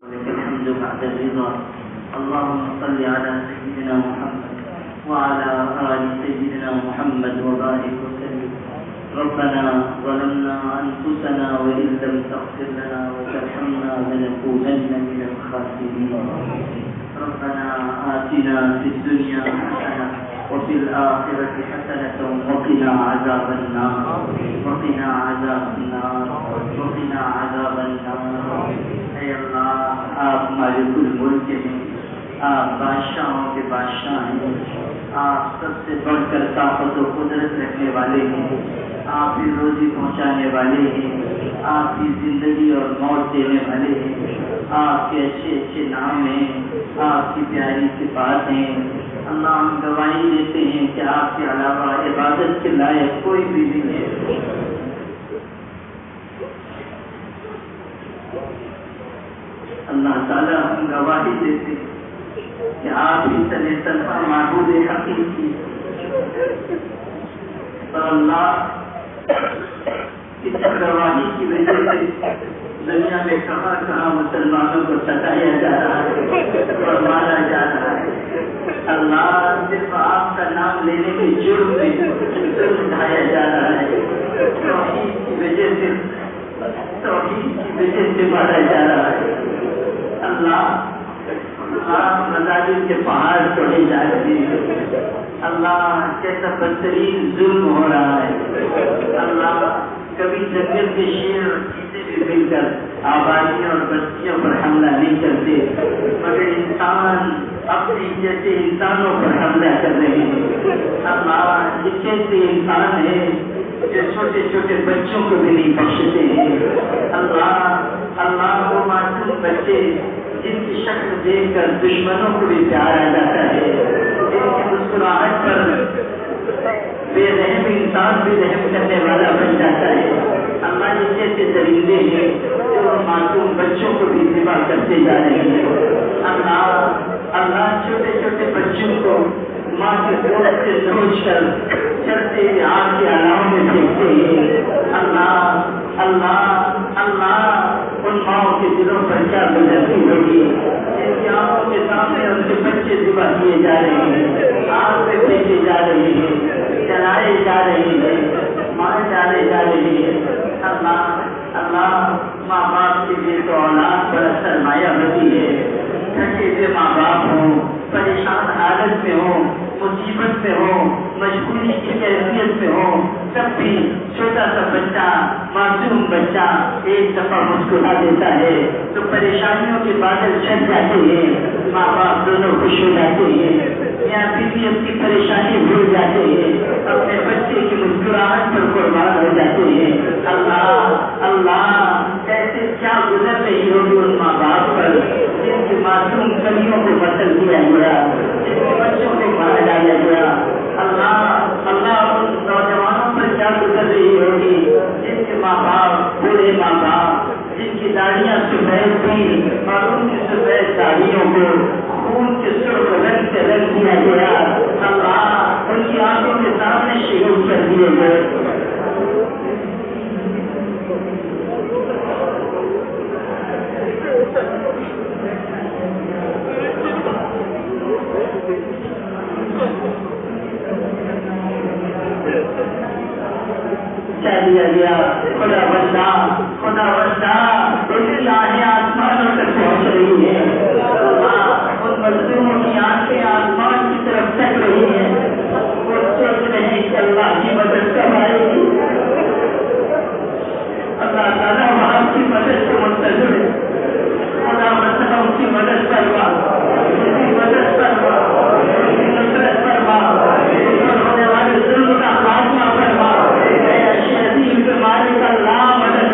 لك الحمد بعد الرضا. اللهم صل على سيدنا محمد وعلى آل سيدنا محمد وبارك وسلم. ربنا ظلمنا أنفسنا وإن لم تغفر لنا وترحمنا لنكونن من الخاسرين. ربنا آتنا في الدنيا حسنة وفي الآخرة حسنة وقنا عذاب النار وقنا عذاب النار وقنا عذاب النار. اے اللہ، آپ مالک الملک ہیں، آپ بادشاہوں کے بادشاہ ہیں، آپ سب سے بڑھ کر طاقت و قدرت رکھنے والے ہیں، آپ ہی روزی پہنچانے والے ہیں، آپ کی زندگی اور موت دینے والے ہیں، آپ کے اچھے اچھے نام ہیں، آپ کی پیاری صفات ہیں. اللہ، ہم گواہی دیتے ہیں کہ آپ کے علاوہ عبادت کے لائق کوئی بھی نہیں ہے. اللہ تعالیٰ، ہم گواہی دیتے ہیں کہ آپ ہی تنہا معبود حقیقی. اور اللہ، اس گواہی کی وجہ سے دنیا میں کہاں کہاں مسلمانوں کو ستایا جا رہا ہے اور مارا جا رہا ہے. اللہ، صرف آپ کا نام لینے کے جرم میں اٹھایا جا رہا ہے. توحید کی وجہ سے مارا جا رہا ہے. اللہ، مظالم کے پہاڑ توڑے جا رہے ہیں. اللہ، کیسا بدترین ظلم ہو رہا ہے. اللہ، کبھی جنگل کے شیر اور چیتے بھی مل کر آبادیوں اور بستیوں پر حملہ نہیں کرتے، مگر انسان اپنے جیسے انسانوں پر حملہ کر رہے ہیں. اللہ، یہ کیسے انسان ہے جو چھوٹے چھوٹے بچوں کو بھی نہیں بخشتے ہیں. اللہ، وہ معصوم بچے جن کی شکل دیکھ کر دشمنوں کو بھی پیار آ جاتا ہے، جن کی مسکراہٹ پر بے رحم انسان بھی رحم کرنے والا بن جاتا ہے. اللہ، یہ کیسے درندے ہیں جو معصوم بچوں کو بھی ذبح کرتے جا رہے ہیں. اللہ، چھوٹے چھوٹے بچوں کو ماں کے گود سے نوچ کر چلتے آگ کے علاؤں میں دیکھتے ہیں. اللہ، ان ماؤں کے دلوں پر کیا گزرتی ہوگی جن کی آنکھوں کے سامنے ان کے بچے ذبح کیے جا رہے ہیں، آگ میں پھینکے جا رہے ہیں، جلائے جا رہے ہیں، مارے ڈالے جا رہے ہیں. اللہ، ماں باپ کے لیے تو اولاد بڑا سرمایہ ہوتی ہے. تھکے ہوئے ماں باپ ہوں، پریشان حالت میں ہوں، مصیبت میں ہوں، مجبوری کی کیفیت میں ہوں، تب بھی چھوٹا سا بچہ، معصوم بچہ ایک دفعہ مسکرا دیتا ہے تو پریشانیوں کے بادل چھٹ جاتے ہیں. ماں باپ دونوں خوش ہو جاتے ہیں، یا بیوی اپنی پریشانی بھول جاتے ہیں، اپنے بچے کی مسکراہٹ پر قربان ہو جاتے ہیں. اللہ، ایسے کیا گزر رہی ہوگی ان ماں باپ پر جن کی معصوم کلیوں کو قتل کیا گیا، جن کے بچوں کو مار ڈالا گیا. اللہ، ان نوجوانوں پر کیا گزر رہی ہوگی جن کے ماں باپ، بوڑھے ماں باپ جن کی داڑیاں سفید تھیں اور ان کی سفید داڑیوں کو خون کے سرخ رنگ سے رنگ دیا گیا. اللہ، ان کی آنکھوں کے سامنے شہید کر دیے گئے. دیا گیا خدا بندہ ان آنکھیں آسمانوں تک پہنچ رہی ہے. ان مظلوموں کی آنکھیں آسمان کی طرف تک رہی ہے. وہ سوچ رہے ہیں کہ اللہ کی مدد کب آئے گی. اللہ تعالیٰ وہاں کی مدد سے منتظر ہے. خدا بندہ ان کی مدد کروا، نصرت کروا، ہونے والے ظلم کا خاتمہ کروا. مالک اللہ مدد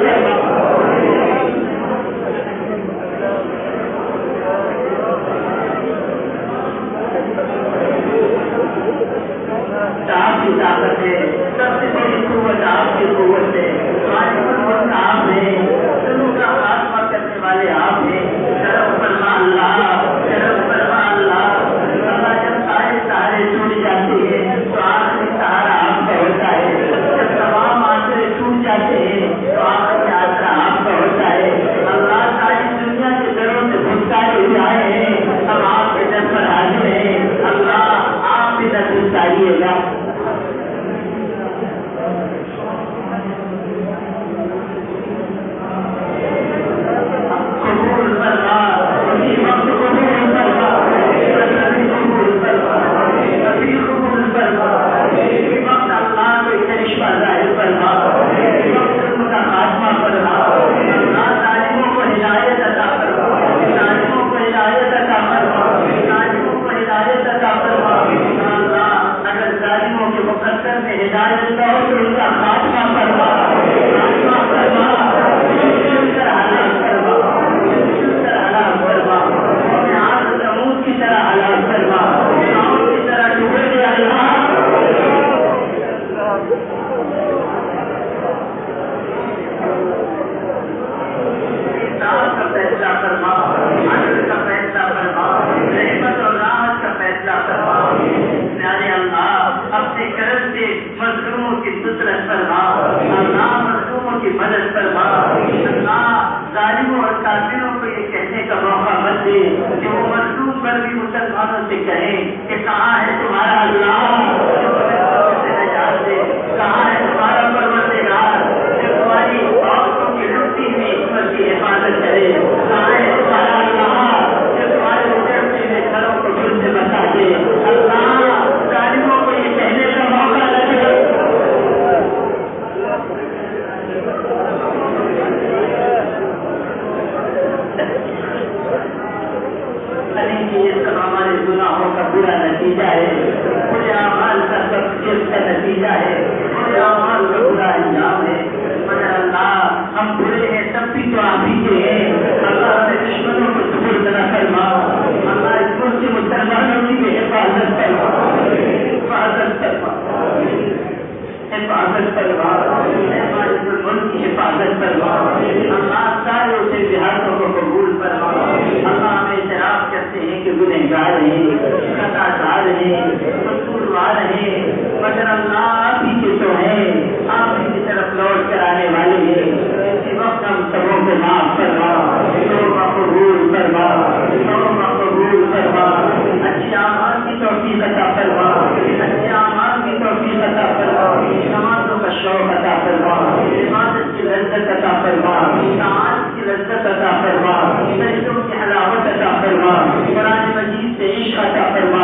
دے کہ وہ مظلوم پر بھی مسلمانوں سے کہیں کہ کہاں ہے تمہارا اللہ، سے نجات دے، کہاں ہے تمہارا پروردگار جو تمہاری عورتوں کی لڑتی ہوئی عصمت کی حفاظت کرے، کہاں ہے تمہارا اللہ جو تمہارے اجڑتے ہوئے گھروں کو پھر سے بچا دے۔ اللہ ظالموں کو یہ کہنے کا موقع لگے یہ سب ہمارے گناہوں کا برا نتیجہ ہے، برے اعمال کا سب کا نتیجہ ہے، برے اعمال کا برا انجام ہے۔ مگر اللہ ہم برے ہیں تب بھی تو آپ ہی کے ہیں، اللہ نے دشمنوں کو سپرد نہ فرما، اللہ اس ملک کے مسلمانوں کی بھی حفاظت فرما، حفاظت فرما، حفاظت فرما، ہمارے ملک کی حفاظت فرما، اللہ سارے اسے بہاروں کو قبول فرما۔ اللہ ہمیں اعتراف کرتے ہیں کہ گنہگار ہیں، خطا کار ہیں، قصوروار ہیں، مگر اللہ آپ ہی کے تو ہیں، آپ ہی کی طرف لوٹ کر آنے والے ہیں۔ اسی وقت ہم سبوں کو معاف فرما، توبہ قبول فرما، توبہ قبول فرما، اچھی اعمال کی توفیق عطا فرما، اچھے اعمال کی توفیق عطا فرما، نمازوں کا شوق عطا فرما، عبادت کی لذت عطا فرما، نماز کی لذت عطا فرما، سجدوں کی حلاوت عطا فرما، قرآن مجید سے عشق عطا فرما،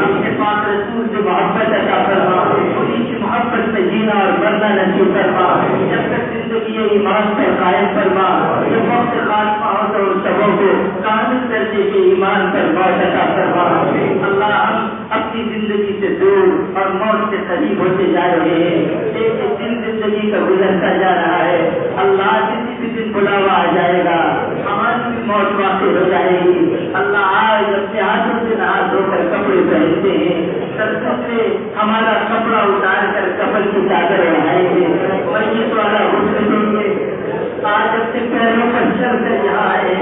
اپنے پاک رسول سے محبت عطا فرما، انہیں کی محبت سے جینا اور مرنا نصیب فرما، جب تک زندگی ایمان پر قائم فرما، جب وقت خاتمہ ہو تو ان سبوں کو کامل درجے کے ایمان پر موت عطا فرما۔ اللہ ہم اپنی زندگی سے دور اور موت سے قریب ہوتے جا رہے ہیں، ایک دن زندگی کا گزرتا جا رہا ہے، اللہ کسی بھی دن بلاوا آ جائے گا، ہماری بھی موت واقع ہو جائے گی۔ اللہ آج اپنے ہاتھوں سے نہا دھو کر کپڑے پہنتے ہیں، سردیوں سے ہمارا کپڑا اتار کر کفن کی چادر اڑائیں گے، میت والا غسل دیں گے، آج اپنے پیروں پر چل کر یہاں آئے،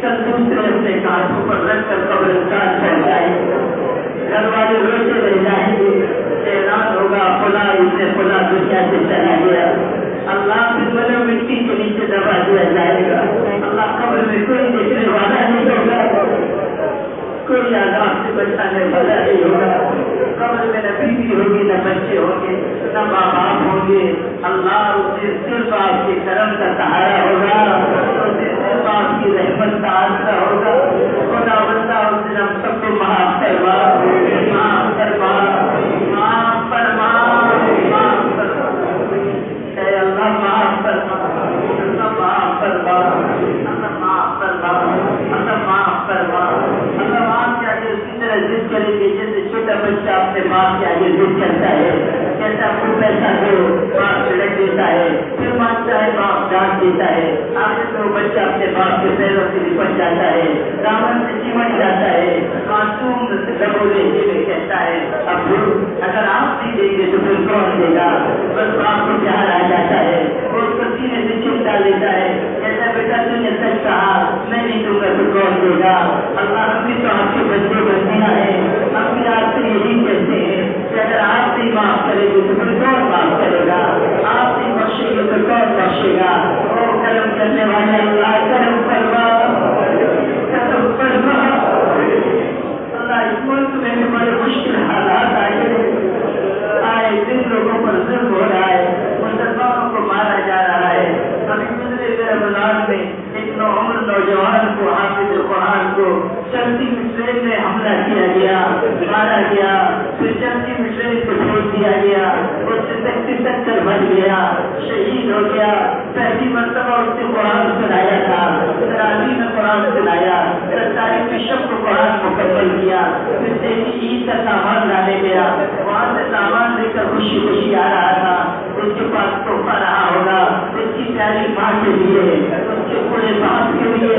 دوسرے اپنے ہاتھوں پر رکھ کر قبرستان پہنچائیں گے، گھر والے روتے رہ جائیں گے، اعلان ہوگا فلاں اتنے فلاں دنیا سے چلا گیا، اللہ پھر بڑے مٹی کے نیچے دبا دیا جائے گا، اللہ قبر میں کوئی دیکھنے والا نہیں ہوگا، کوئی عذاب سے بچانے والا نہیں ہوگا، قبر میں نہ بیوی ہوگی نہ بچے ہوں گے نہ ماں باپ ہوں گے، اللہ اسے صرف آپ کے کرم کا سہارا ہوگا، اسے صرف آپ کی رحمت کا آسرا ہوگا۔ خدا بندہ اس دن ہم سب کو معاف فرما، معاف فرما، معاف فرما، معاف فرما، اے اللہ معاف فرما، اللہ معاف فرما، اللہ معاف فرما، اللہ معاف فرما، اللہ معاف کے آگے اسی طرح ضد کریں گے جیسے چھوٹا بچہ اپنے باپ کے آگے ضد کرتا ہے، کہتا ہے پیسہ دو، باپ چھڑک دیتا ہے، پھر مانگتا ہے باپ ڈانٹ دیتا ہے، آخر میں وہ بچہ اپنے باپ کے پیروں سے لپٹ جاتا ہے، دامن سے چمٹ جاتا ہے، معصوم لبوں لہجے میں کہتا ہے ابو اگر آپ نہیں دیں گے تو پھر کون دے گا، بس باپ کو پیار آ جاتا ہے، وہ اس کو سینے سے چمٹا لیتا ہے، کہتا ہے بیٹا تو نے سچ کہا، میں نہیں دوں گا تو کون دے گا۔ اللہ ہم بھی تو آپ کے بندے بندیاں ہیں، ہم بھی آپ سے یہی کہتے ہیں کہ اگر آپ نہیں معاف کرے گے تو پھر کون معاف کرے گا، آپ نہیں بخشے گے تو کون بخشے گا۔ او کرم کرنے والے اللہ کرم فرما، کرم فرما۔ اللہ اس ملک میں بھی بڑے مشکل حالات آئے دن لوگوں پر ظلم ہو رہا ہے، مسلمانوں کو مارا جا رہا ہے۔ ابھی گزرے ہوئے رمضان میں ایک نوعمر نوجوان کو حافظ قرآن کو چلتی مٹرین میں حملہ کیا گیا، مارا گیا، پھر چلتی مٹرین کو چھوڑ دیا گیا، اس سے سختی ٹکر بن گیا، شہید ہو گیا۔ پہلی مرتبہ اس نے قرآن سنایا تھا، تراویح میں قرآن سنایا، تاریخ کی شب کو قرآن مکمل کیا، پھر دیکھی عید کا سامان لانے گیا، وہاں سے سامان لے کر خوشی خوشی آ رہا تھا، اس کے پاس تحفہ رہا ہوگا، اس کی پیاری ماں کے لیے، اس کے بڑے باپ کے لیے،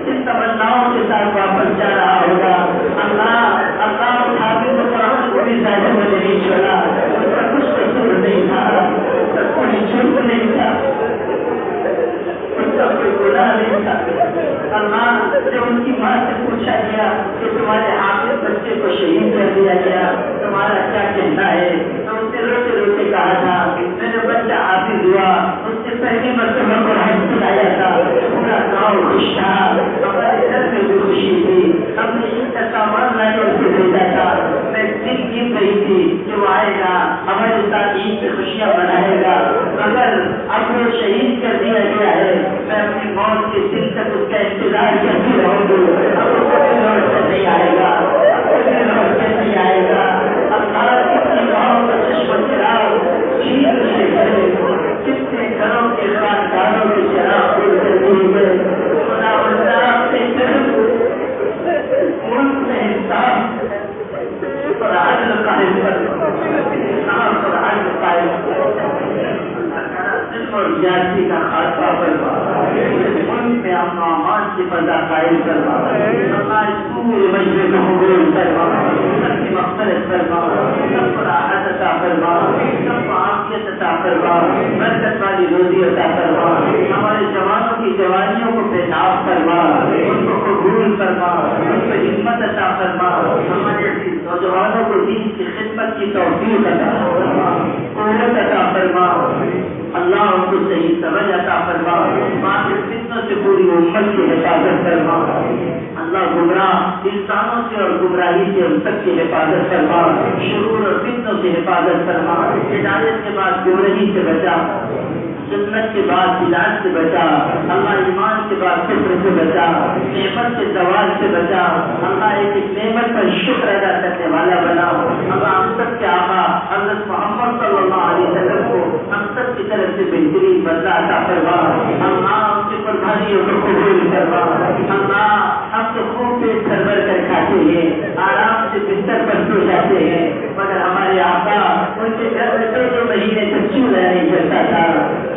کن تمناؤں کے ساتھ واپس جا رہا ہوگا۔ اللہ اللہ حافظ قرآن کو بھی زیادہ مجھے نہیں چھوڑا، اس کا کچھ قصور نہیں تھا، اس کا کوئی جرم نہیں تھا، اس کا کوئی گناہ نہیں تھا۔ اللہ جب ان کی ماں سے پوچھا گیا کہ تمہارے حافظ بچے کو شہید کر دیا گیا، تمہارا کیا کہنا ہے، تو اس نے روتے روتے کہا تھا میرا بچہ حافظ ہوا، اس سے پہلی مرتبہ قرآن سنایا تھا، پورا گاؤں خوش تھا، دل تک اس کا انتظار کرتی رہو گے، اب کبھی لوٹ کر نہیں آئے گا، کبھی لوٹ کر نہیں آئے گا۔ اللہ کتنی گاؤں کا چشمہ چراغ چیز سے کرے، کتنے گھروں کے خاندانوں کے چراغ کھول کر دیے گئے۔ خدا بندہ اپنے طرف ملک میں انصاف اور عدل قائم کرو، انصاف اور عدل قائم کرو، ظلم اور زیادتی کا خاتمہ کروا، ملک میں امن و امان کی فضا قائم کروا، اللہ اس پورے مجمع کو قبول کروا، سب کی مغفرت کروا، سب کو راحت عطا کروا، سب کو عافیت عطا کروا، برکت والی روزی عطا کروا، ہمارے جوانوں کی جوانیوں کو پیشاب کروا، ان کو قبول کروا، ان کو ہمت عطا کروا، ہمارے نوجوانوں کو دین کی خدمت کی توفیق عطا فرما، قوت عطا فرما، اللہ ان کو صحیح سمجھ عطا فرما، باطل فتنوں سے پوری امت کی حفاظت فرما، اللہ گمراہ انسانوں سے اور گمراہی سے ہم سب کی حفاظت فرما، شرور اور فتنوں سے حفاظت فرما، ہدایت کے بعد گمراہی سے بچا، سنت کے بعد بدعت سے بچا، اللہ ایمان کے بعد کفر سے بچا، نعمت کے زوال سے بچا، اللہ ایک ایک نعمت پر شکر ادا کرنے والا بنا، اللہ ہم سب کے آقا حضرت محمد صلی اللہ علیہ وسلم کو ہم سب کی طرف سے بہترین بدلہ عطا فرما، اللہ ہم سے قربانیوں کو قبول فرما، اللہ ہم تو خوب پیٹ بھر بھر کر کھاتے ہیں، آرام سے بستر پر سو جاتے ہیں، مگر ہمارے آقا ان کے گھر میں 2 مہینے تک چولہا نہیں جلتا تھا،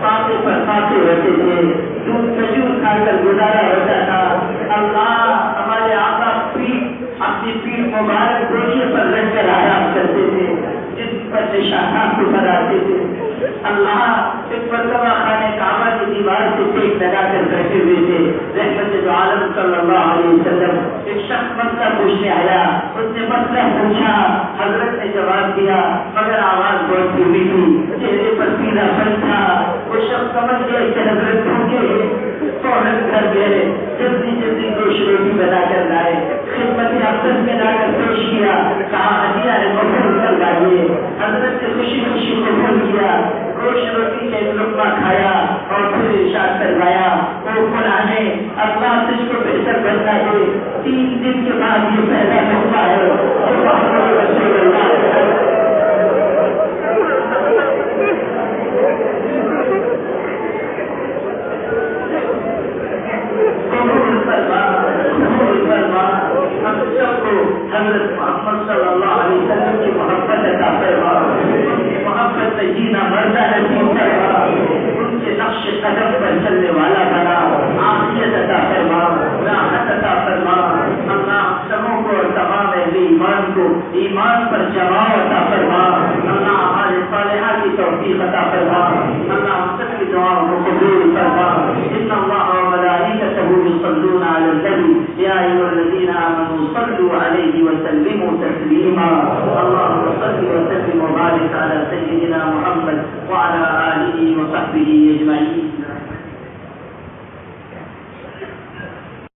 فاقے پر فاقے ہوتے تھے، دودھ کھجور کھا کر گزارا ہوتا تھا، اللہ ہمارے آقا اپنی پیٹھ مبارک گوشے پر رکھ کر آرام کرتے تھے، جس پر نشانات کو بناتے تھے، اللہ ایک مرتبہ خانے کعبہ کی دیوار سے ٹیک لگا کر بیٹھے ہوئے تھے، رحمت عالم صلی اللہ علیہ وسلم ایک شخص مسئلہ پوچھنے آیا، اس نے مسئلہ پوچھا، حضرت نے جواب دیا مگر آواز بہت دھیمی تھی، چہرے پر پیلا پن تھا، وہ شخص سمجھ گئے کہ حضرت بھوکے، فوراً گھر گئے، جلدی گوشت روٹی بنا کر لائے، خدمت افسر میں لا کر پیش کیا، کہا ہدیہ ہے قبول کر لائیے، حضرت نے خوشی خوشی قبول کیا، گوشت روٹی سے لقمہ کھایا اور پھر ارشاد فرمایا، او فلانے اللہ تجھ کو بہتر بننا دے، 3 دن کے بعد یہ پہلا لقمہ ہے، محمد رسول اللہ ہم سب کو حضرت محمد صلی اللہ علیہ وسلم کی محبت عطا فرما، ان کی محبت میں جینا مرنا نصیب فرما، ان کے نقش قدم پر چلنے والا بنا، عافیت عطا فرما، راحت عطا فرما، اللہ سبوں کو اور تمام اہل ایمان کو ایمان پر جماع عطا فرما، اللہ ہمارے صالحہ کی توفیق عطا فرما، اللہ ہم سب کی دعاؤں کو قبول فرما، ان اللہ وملائکتہ یصلون علی النبی یا ایھا الذین آمنوا صلوا علیہ وسلموا تسلیما، اللهم صل وسلم وبارک علی سیدنا محمد وعلی آلہ وصحبہ اجمعین۔